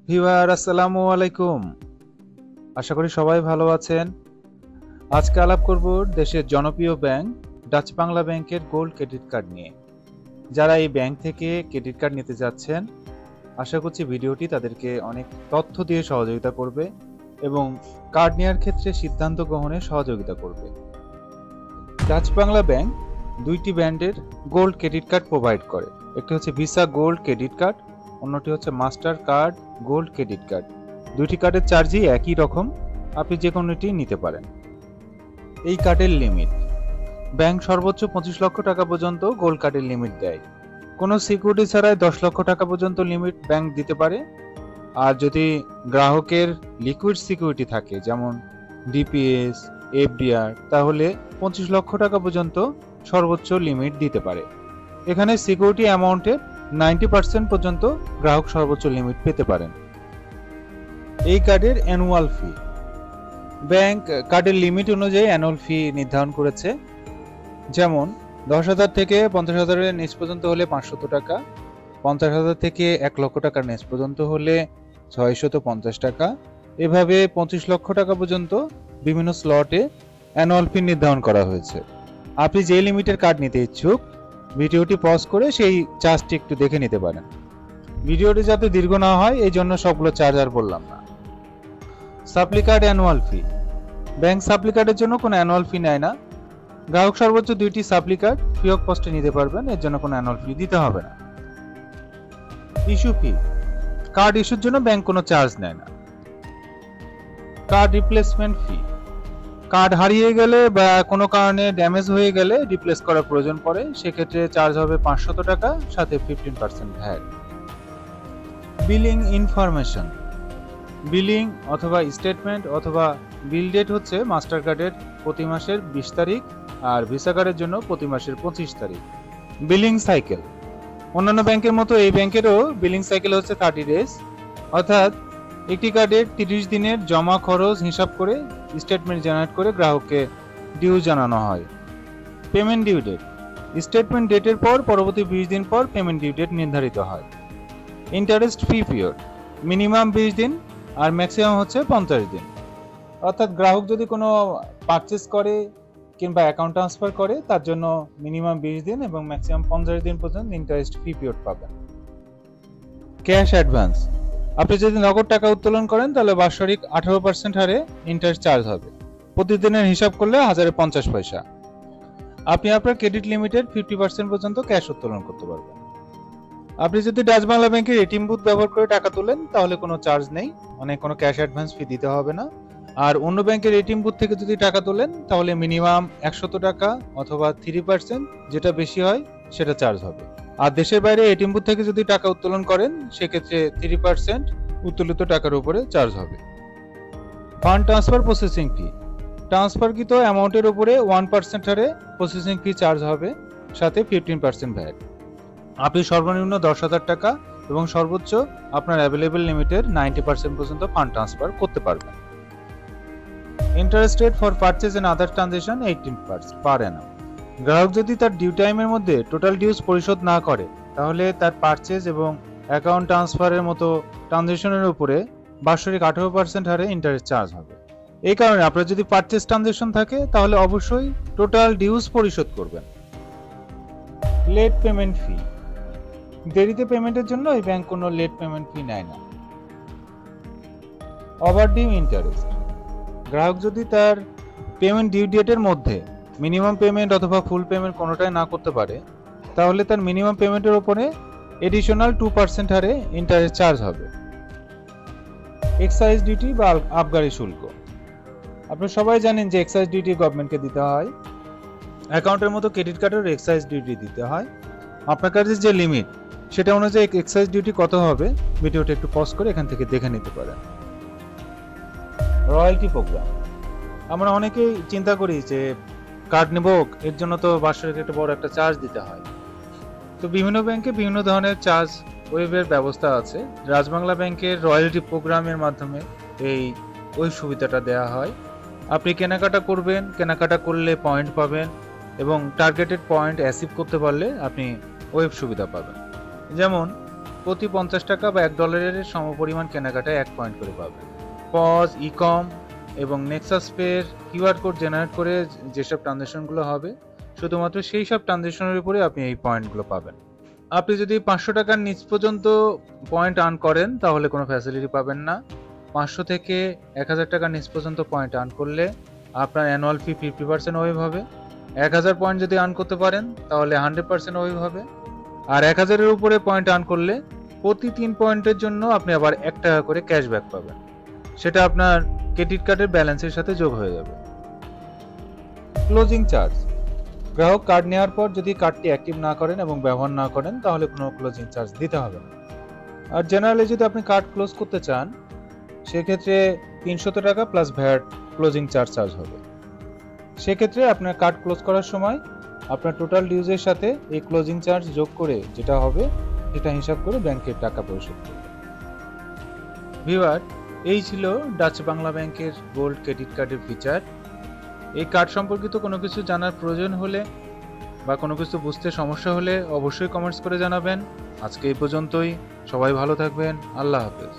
Viewer আসসালামু আলাইকুম। আশা করি সবাই ভালো আছেন। আজকে আলাপ করব দেশের জনপ্রিয় ব্যাংক ডাচ বাংলা ব্যাংকের গোল্ড ক্রেডিট কার্ড নিয়ে। যারা এই ব্যাংক থেকে ক্রেডিট কার্ড নিতে যাচ্ছেন, আশা করছি ভিডিওটি তাদেরকে অনেক তথ্য দিয়ে সহযোগিতা করবে এবং কার্ড নেওয়ার ক্ষেত্রে সিদ্ধান্ত গ্রহণে সহযোগিতা করবে। ডাচ বাংলা ব্যাংক দুইটি ব্র্যান্ডের গোল্ড ক্রেডিট কার্ড প্রোভাইড করে। একটি হচ্ছে ভিসা গোল্ড ক্রেডিট কার্ড, অন্যটি হচ্ছে master card gold credit card. দুইটি কার্ডের চার্জই একই রকম, আপনি যে কোনোটি নিতে পারেন। এই কার্ডের লিমিট, ব্যাংক সর্বোচ্চ 25 লক্ষ টাকা পর্যন্ত গোল্ড কার্ডের লিমিট দেয়। কোনো সিকিউরিটি ছাড়াই 10 লক্ষ টাকা পর্যন্ত লিমিট ব্যাংক দিতে পারে। আর যদি গ্রাহকের লিকুইড সিকিউরিটি থাকে, যেমন ডিপিএস, এফডিআর, তাহলে 25 লক্ষ টাকা পর্যন্ত সর্বোচ্চ লিমিট দিতে পারে। এখানে সিকিউরিটি অ্যামাউন্টের 90% পর্যন্ত গ্রাহক সর্বোচ্চ লিমিট পেতে পারেন। এই কার্ডের অ্যানুয়াল ফি, ব্যাংক কার্ডের লিমিট অনুযায়ী অ্যানুয়াল ফি নির্ধারণ করেছে। যেমন 10,000 থেকে 50,000 নিচ পর্যন্ত হলে 500 টাকা, 50,000 থেকে 1 লক্ষ টাকার নিচ পর্যন্ত হলে 650 টাকা। এভাবে 25 লক্ষ টাকা পর্যন্ত বিভিন্ন স্লটে অ্যানুয়াল ফি নির্ধারণ করা হয়েছে। আপনি যে লিমিটের কার্ড নিতে ইচ্ছুক, ভিডিওটি পজ করে সেই চার্জটি একটু দেখে নিতে পারেন। ভিডিওটি যাতে দীর্ঘ না হয় এই জন্য সবগুলো চার্জ আর বললাম না। সাপ্লি কার্ড অ্যানুয়াল ফি, ব্যাংক সাপ্লি কার্ডের জন্য কোনো অ্যানুয়াল ফি নেয় না। গ্রাহক সর্বোচ্চ 2টি সাপ্লি কার্ড ফ্রি অফ কস্টে নিতে পারবেন, এর জন্য কোনো অ্যানুয়াল ফি দিতে হবে না। ইস্যু ফি, কার্ড ইস্যুর জন্য ব্যাংক কোনো চার্জ নেয় না। কার্ড রিপ্লেসমেন্ট ফি, কার্ড হারিয়ে গেলে বা কোনো কারণে ড্যামেজ হয়ে গেলে রিপ্লেস করার প্রয়োজন পড়ে, সেক্ষেত্রে চার্জ হবে 500 টাকা, সাথে 15% ভ্যাট। বিলিং ইনফরমেশন, বিলিং অথবা স্টেটমেন্ট অথবা বিল ডেট হচ্ছে মাস্টার কার্ডের প্রতি মাসের 20 তারিখ আর ভিসা কার্ডের জন্য প্রতি মাসের 25 তারিখ। বিলিং সাইকেল, অন্যান্য ব্যাংকের মতো এই ব্যাংকেরও বিলিং সাইকেল হচ্ছে 30 ডেজ, অর্থাৎ একটি কার্ডের 30 দিনের জমা খরচ হিসাব করে স্টেটমেন্ট জেনারেট করে গ্রাহককে ডিউ জানানো হয়। পেমেন্ট ডিউ ডেট, স্টেটমেন্ট ডেটের পর পরবর্তী 20 দিন পর পেমেন্ট ডিউ ডেট নির্ধারিত হয়। ইন্টারেস্ট ফ্রি পিরিয়ড, মিনিমাম 20 দিন আর ম্যাক্সিমাম হচ্ছে 50 দিন। অর্থাৎ গ্রাহক যদি কোনো পারচেস করে কিংবা অ্যাকাউন্ট ট্রান্সফার করে, তার জন্য মিনিমাম 20 দিন এবং ম্যাক্সিমাম 50 দিন পর্যন্ত ইন্টারেস্ট ফ্রি পিরিয়ড পাবেন। ক্যাশ অ্যাডভান্স, আপনি যদি নগদ টাকা উত্তোলন করেন তাহলে বাৎসরিক 18% হারে ইন্টারেস্ট চার্জ হবে। প্রতিদিনের হিসাব করলে 1050 পয়সা। আপনি আপনার ক্রেডিট লিমিটের 50% পর্যন্ত ক্যাশ উত্তোলন করতে পারবেন। আপনি যদি ডাচ বাংলা ব্যাংকের এটিএম বুথ ব্যবহার করে টাকা তোলেন তাহলে কোনো চার্জ নেই, কোনো ক্যাশ অ্যাডভান্স ফি দিতে হবে না। আর অন্য ব্যাংকের এটিএম বুথ থেকে যদি টাকা তোলেন তাহলে মিনিমাম 100 টাকা অথবা 3%, যেটা বেশি হয় সেটা চার্জ হবে। আর দেশের বাইরে এটিএম বুথ থেকে যদি টাকা উত্তোলন করেন সেক্ষেত্রে 3% উত্তোলিত টাকার উপরে চার্জ হবে। ফান্ড ট্রান্সফার প্রসেসিং ফি, ট্রান্সফারকৃত অ্যামাউন্টের উপরে 1% হারে প্রসেসিং ফি চার্জ হবে, সাথে 15% ভ্যাট। আপনি সর্বনিম্ন 10,000 টাকা এবং সর্বোচ্চ আপনার অ্যাভেলেবল লিমিটের 90% পর্যন্ত ফান্ড ট্রান্সফার করতে পারবেন। Interest rate for purchase and other transaction 18% per annum. গ্রাহক যদি তার ডিউ টাইমের মধ্যে টোটাল ডিউস পরিশোধ না করে তাহলে তার পারচেজ এবং অ্যাকাউন্ট ট্রান্সফারের মতো ট্রানজাকশনের উপরে বার্ষিক 18% হারে ইন্টারেস্ট চার্জ হবে। এই কারণে আপনার যদি পারচেজ ট্রানজাকশন থাকে তাহলে অবশ্যই টোটাল ডিউস পরিশোধ করবেন। লেট পেমেন্ট ফি, দেরিতে পেমেন্টের জন্য এই ব্যাংক কোনো লেট পেমেন্ট ফি নেয় না। ওভারডিউ ইন্টারেস্ট, গ্রাহক যদি তার পেমেন্ট ডিউ ডেটের মধ্যে মিনিমাম পেমেন্ট অথবা ফুল পেমেন্ট কোনোটাই না করতে পারে তাহলে তার মিনিমাম পেমেন্টের উপরে এডিশনাল 2% হারে ইন্টারেস্ট চার্জ হবে। এক্সাইজ ডিউটি বা আবগারি শুল্ক, আপনি সবাই জানেন যে এক্সাইজ ডিউটি গভর্নমেন্টকে দিতে হয়। অ্যাকাউন্টের মতো ক্রেডিট কার্ডের এক্সাইজ ডিউটি দিতে হয়। আপনার কাছে যে লিমিট সেটা অনুযায়ী এক্সাইজ ডিউটি কত হবে ভিডিওটা একটু পজ করে এখান থেকে দেখে নিতে পারেন। রয়্যালটি প্রোগ্রাম, আমরা অনেকেই চিন্তা করি যে কার্ড নেব, এর জন্য তো বার্ষিক একটা বড় একটা চার্জ দিতে হয়। তো বিভিন্ন ব্যাংকে বিভিন্ন ধরনের চার্জ ওয়েবের ব্যবস্থা আছে। ডাচ বাংলা ব্যাংকের রয়্যালটি প্রোগ্রামের মাধ্যমে ওই সুবিধাটা দেওয়া হয়। আপনি কেনাকাটা করবেন, কেনাকাটা করলে পয়েন্ট পাবেন এবং টার্গেটেড পয়েন্ট অ্যাচিভ করতে পারলে আপনি ওয়েব সুবিধা পাবেন। যেমন প্রতি 50 টাকা বা $1 সমপরিমাণ কেনাকাটায় 1 পয়েন্ট করে পাবেন। পজ, ইকম এবং নেক্সাস পের কিউআর কোড জেনারেট করে যেসব ট্রানজ্যাকশনগুলো হবে শুধুমাত্র সেই সব ট্রানজ্যাকশনের উপরে আপনি এই পয়েন্টগুলো পাবেন। আপনি যদি 500 টাকার নিচ পর্যন্ত পয়েন্ট আর্ন করেন তাহলে কোনো ফ্যাসিলিটি পাবেন না। 500 থেকে 1000 টাকার নিচ পর্যন্ত পয়েন্ট আর্ন করলে আপনার অ্যানুয়াল ফি 50% ওয়েভ হবে। 1000 পয়েন্ট যদি আর্ন করতে পারেন তাহলে 100% ওয়েভ হবে। আর 1000-এর উপরে পয়েন্ট আর্ন করলে প্রতি 3 পয়েন্টের জন্য আপনি আবার 1 টাকা করে ক্যাশব্যাক পাবেন। সেটা আপনার ক্রেডিট কার্ডের ব্যালেন্সের সাথে যোগ হয়ে যাবে। ক্লোজিং চার্জ: গ্রাহক কার্ড নেওয়ার পর যদি কার্ডটি অ্যাক্টিভ না করেন এবং ব্যবহার না করেন তাহলে কোনো ক্লোজিং চার্জ দিতে হবে না। আর জেনারেলি যদি আপনি কার্ড ক্লোজ করতে চান সেক্ষেত্রে 300 টাকা প্লাস ভ্যাট ক্লোজিং চার্জ হবে। সেক্ষেত্রে আপনার কার্ড ক্লোজ করার সময় আপনার টোটাল ডিউজের সাথে এই ক্লোজিং চার্জ যোগ করে যেটা হবে সেটা হিসাব করে ব্যাংকের টাকা পরিশোধ করবে। ভিউয়ার, এই ছিল ডাচ বাংলা ব্যাংকের গোল্ড ক্রেডিট কার্ডের ফিচার। এই কার্ড সম্পর্কিত কোনো কিছু জানার প্রয়োজন হলে বা কোনো কিছু বুঝতে সমস্যা হলে অবশ্যই কমেন্টস করে জানাবেন। আজকে এই পর্যন্তই। সবাই ভালো থাকবেন। আল্লাহ হাফেজ।